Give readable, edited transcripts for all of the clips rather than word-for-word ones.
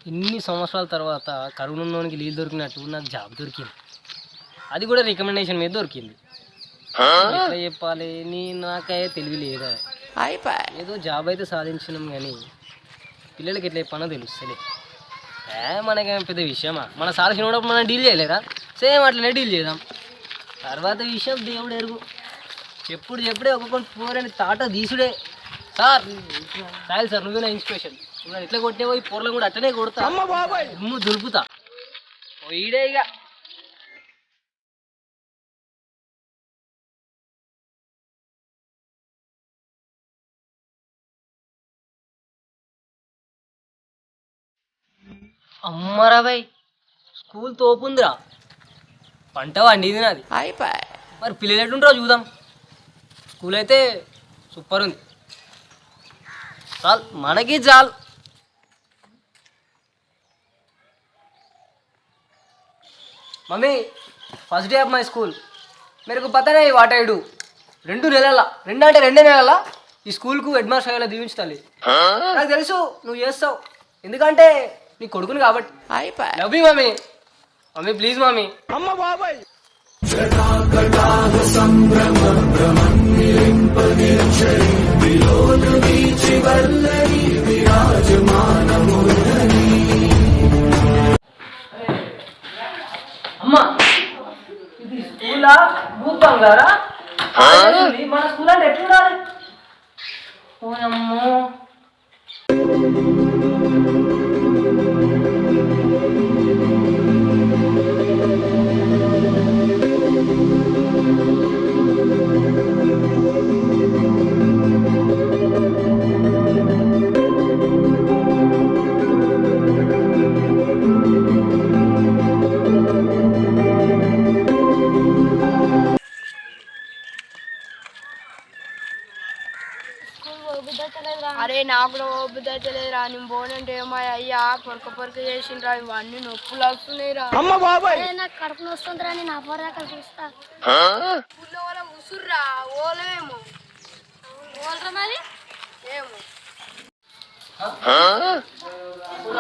ఇన్ని సంవత్సరాల తర్వాత కరోనాలోనికి నీళ్ళు దొరికినట్టు నాకు జాబ్ దొరికింది. అది కూడా రికమెండేషన్ మీద దొరికింది. ఎట్లా చెప్పాలి, నాకైతే తెలివి లేదా. ఏదో జాబ్ అయితే సాధించినాం కానీ పిల్లలకి ఎట్లా చెప్పానో తెలుస్తలే. మనకేం పెద్ద విషయమా? మన సార్ చిన్నప్పుడు మనం డీల్ చేయలేరా? సేమ్ అట్లనే డీల్ చేద్దాం. తర్వాత విషయం దేవుడు ఎరుగు. చెప్పుడే ఒక్కొక్క పోరని తాట తీసుడే. సార్ రాయల్ సార్, నువ్వే నా ఇన్స్పిరేషన్. నువ్వు ఎట్లా కొట్టేవో ఈ పూర్లో కూడా అట్లనే కొడతా, దులుపుతా. ఈడే ఇక అమ్మరా బాయ్, స్కూల్ తోపుందిరా. పంట వండిది నాది. మరి పిల్లలు ఎట్లుంటారో చూద్దాం. స్కూల్ అయితే సూపర్ ఉంది. చాలు, మనకి చాలు. Mummy, first day of my school. మీరు పతనే వాట్ ఐ డూ. 2 నెలల 2 నెలల ఈ స్కూల్కు హెడ్ మాస్టర్ అయ్యేలా దీవించాలి. నాకు తెలుసు నువ్వు చేస్తావు, ఎందుకంటే నీ కొడుకుని కాబట్టి. Love you mummy. Mummy please mummy. అమ్మ బాబాయ్. అమ్మా, ఇది స్కూలా భూత్ బంగారా? మన స్కూల్ అంటే ఎట్లుండాలి? ఓయమ్మో. అరే నాకు కూడా బుద్ధి అయితే లేదురా. నేను పోనంటే ఏమో అయ్యా పొరక చేసిండ్రా, ఇవన్నీ నొప్పులు వస్తున్నాయిరా. నాకు కడుపు నొస్తుందిరా, నేను అవ్వరాక చూస్తా. ఊళ్ళో వాళ్ళ ఉసుర్రా, ఓలేమో ఓలరా మరి ఏమో.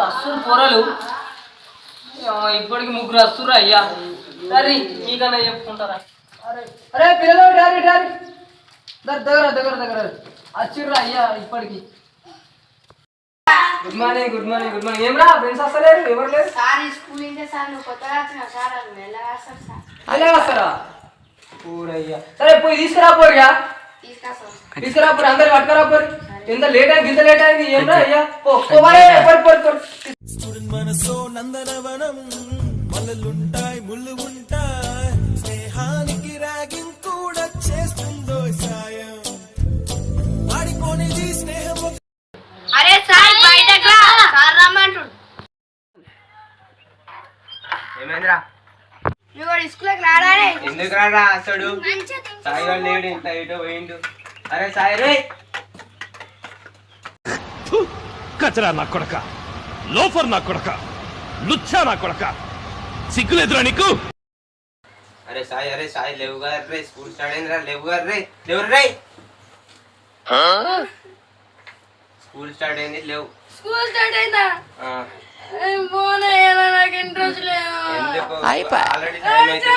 అస్సురు పొరలు ఇప్పటికి 3 అస్సురు అయ్యా. సరే మీకన్నా చెప్పుకుంటారా? అరే పిల్లలు డారీ దగ్గర అచ్చిర్రా అయ్యా ఇప్పటికి. Good morning. ఏం రా ఫ్రెండ్స్ వస్తలేరు? ఎవరు లేరు? సార్ ఈ స్కూల్ ఇంటే సార్ నువ్వు కొత్తగా వచ్చిన సార్ అది మెల్లగా వస్తారు సార్. అలా వస్తారా? పూరయ్యా. సరే పోయి తీసుకురా పోరిగా. తీసుకురా పోరు, అందరు పట్టుకురా పోరు. ఎంత లేట్ అయింది ఏం రా అయ్యా. మనసో నందనవనం, మల్లలుంటాయి ముళ్ళు ఉంటాయి, స్నేహానికి రాగింగ్ కూడా చేస్తుందో సాయం. ఆడిపోనిది స్నేహం. అరే సార్ బయటకు రా, సార్ రమ్మంటుడు. ఏమైందిరా? నువ్వు స్కూల్కి రాడానే? ఎందుకు రాడా అసలు? సాయి వాళ్ళు లేడు, ఇంత ఇటో పోయిండు. అరే సాయి రే, కచరా నా కొడక, లోఫర్ నా కొడక, లుచ్చా నా కొడక, సిగ్గులేదురా నీకు? అరే సాయి లేవు గారు రే, స్కూల్ స్టార్ట్ అయిందిరా. లేవు గారు రే, స్కూల్ స్టార్ట్ అయింది. లేవు. స్కూల్ స్టార్ట్ అయిందా? పోనా, నాకు ఇంట్రెస్ట్ లేదు. ఎందుకు? ఆల్రెడీ టైం అయితే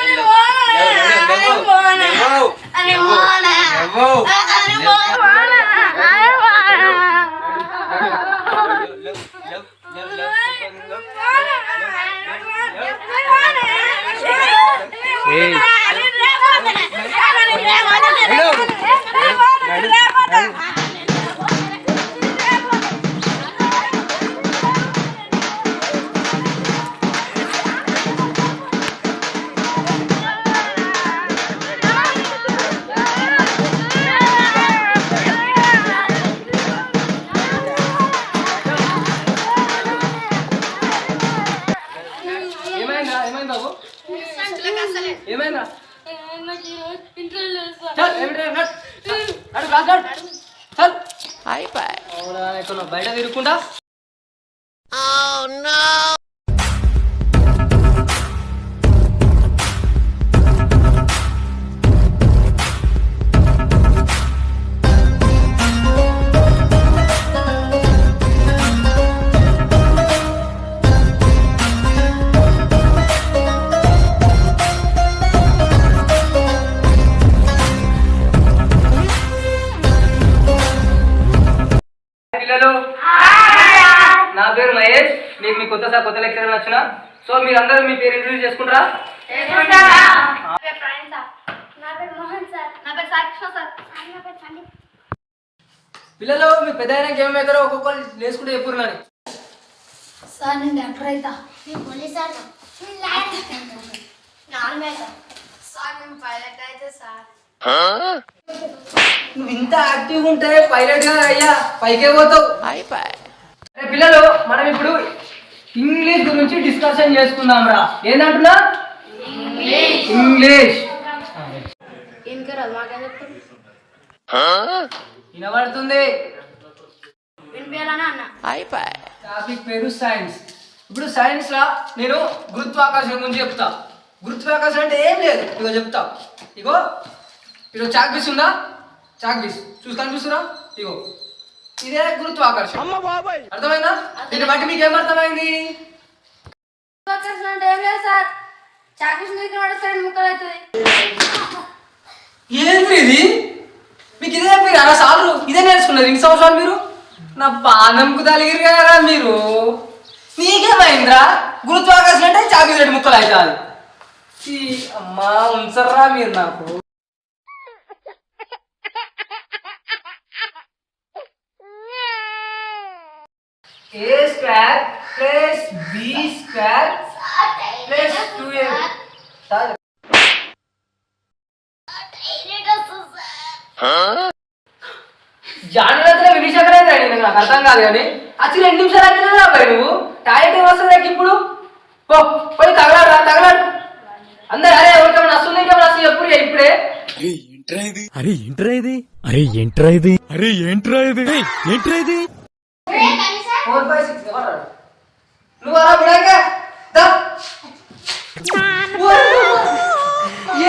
ఏమైందా? బయట తిరుగుకుంటా. కొత్త లెక్చరర్ వచ్చిన. సో మీరందరూ మీ పేరు ఇంట్రడ్యూస్ చేసుకుంటారా? నా పేరు మోహన్ సార్. నా పేరు సాక్షి సార్. నా పేరు సందీప్. పిల్లలు మీ పెద్ద అయినా ఏం అవుతారో ఒక్కొక్కరు నేర్చుకుంటే చెప్పురు నాని. సార్ నేను డాక్టర్ అవుతా. నేను పోలీస్ అవుతా. సార్ నేను పైలట్ అయితే సార్. నువ్వు ఇంత యాక్టివ్గా ఉంటే పైలట్ గా అయ్యా పైకే పోతావు. పిల్లలు మనం ఇప్పుడు ఇంగ్లీష్ గురించి డిస్కషన్ చేసుకుందాం రా. ఏంటంటున్నా? ఇంగ్లీష్ ఇంకా రాదు మాకేం చెప్తారు వినబడుతుంది. వినిపించాలని అన్న టాపిక్ పేరు సైన్స్. ఇప్పుడు సైన్స్ లా నేను గురుత్వాకర్షణ గురించి చెప్తా. గురుత్వాకర్షణ అంటే ఏం లేదు, ఇగో చెప్తా. ఇగో ఇగో చాక్ పీస్ ఉందా? చాక్ పీస్ కనిపిస్తురా? ఇగో ఇదే గురుత్వాకర్షణ. అర్థమైందా? దీన్ని బట్టి మీకు ఏం అర్థమైంది? అంటే ఏం లేదు సార్, చాకీస్ ముక్కలు అవుతుంది. ఏంటి ఇది? మీకు ఇదే మీరు అలా సార్లు ఇదే నేర్చుకున్నారు ఇన్ని సంవత్సరాలు మీరు. నా పానంకు తలిగిరి కదా మీరు. నీకేమైందిరా? గురుత్వాకర్షణ అంటే చాకీ రెండు ముక్కలు అవుతుంది. అమ్మా ఉంచర్రా మీరు నాకు. A square plus B square plus 2A. జాగ్రత్తగా వినిషకరైతే నాకు అర్థం కాదు కానీ వచ్చి 2 నిమిషాలు అయితే రాబాయి నువ్వు. టాయిలెట్ ఏం వస్తుంది ఇప్పుడు? పోయి తగలాడు అందరు. అరే ఎవరికేమైనా వస్తుంది, ఇంకేమైనా వస్తుంది ఎప్పుడు ఇప్పుడే. అరే ఏంట్రా ఇది 4, 5, 6 నువ్వు అలా బిడాక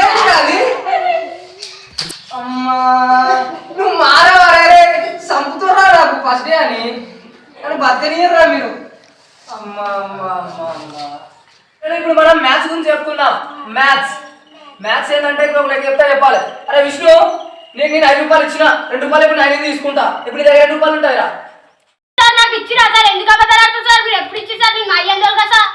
ఏంటి అమ్మా నువ్వు మారవారే చంపుతున్నా నాకు ఫస్ట్ డే అని. నన్ను బతకనియరా మీరు. అమ్మా అమ్మా అమ్మా అమ్మా. ఇప్పుడు మనం మ్యాథ్స్ గురించి చెప్పుకుందాం. మ్యాథ్స్ ఏంటంటే ఇప్పుడు ఒక చెప్తా చెప్పాలి. అరే విష్ణు, నేను 5 రూపాయలు ఇచ్చిన, 2 రూపాయలు ఇప్పుడు 5 తీసుకుంటా. ఇప్పుడు ఇది 2 రూపాయలు ఉంటాయిరా. నాకు ఇచ్చిరా సార్, ఎందుకు అబద్ధాలు ఆడుతున్నారు సార్? మీరు ఎప్పుడు ఇచ్చి సార్? మీకు అయ్యేది కదా సార్.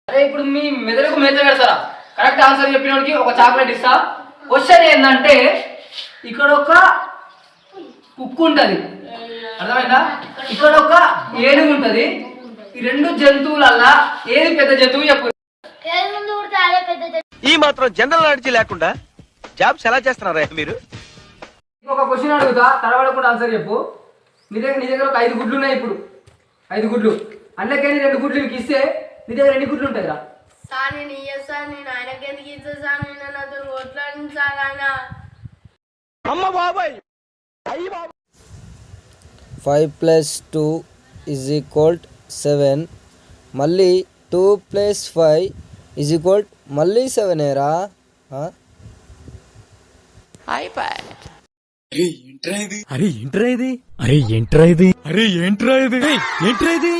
అరే ఇప్పుడు మీ మెదడుకు మేత పెడతారా? కరెక్ట్ ఆన్సర్ చెప్పినోడికి ఒక చాక్లెట్ ఇస్తా. క్వశ్చన్ ఏంటంటే ఇక్కడ ఒక కుక్కు ఉంటది, అర్థమైందా? ఇక్కడ ఒక ఏనుగు ఉంటది. ఈ 2 జంతువులల్లా ఏది పెద్ద జంతువు చెప్పు. ఈ మాత్రం జనరల్ నాలెడ్జ్ లేకుండా జాబ్స్ ఎలా చేస్తున్నారా మీరు? ఒక క్వశ్చన్ అడుగుతా, తడబడకుండా ఆన్సర్ చెప్పు. నీ దగ్గర ఒక 5 గుడ్లు ఉన్నాయి. ఇప్పుడు 5 గుడ్లు అందులోకి 2 గుడ్లు నీకు ఇస్తే నీ దగ్గర ఎన్ని గుడ్లు ఉంటాయి రా? సార్ నేను ఇయ్యను సార్, నేను ఆయనకి ఎందుకు ఇచ్చా సార్? నేను నాతో కొట్లాడిన సార్ ఆయన. అమ్మ బాబాయ్ 5 + 2 = 7. మళ్ళీ 2 + 5 = మళ్ళీ 7 ఏరా. అరే ఏంట్రా ఇది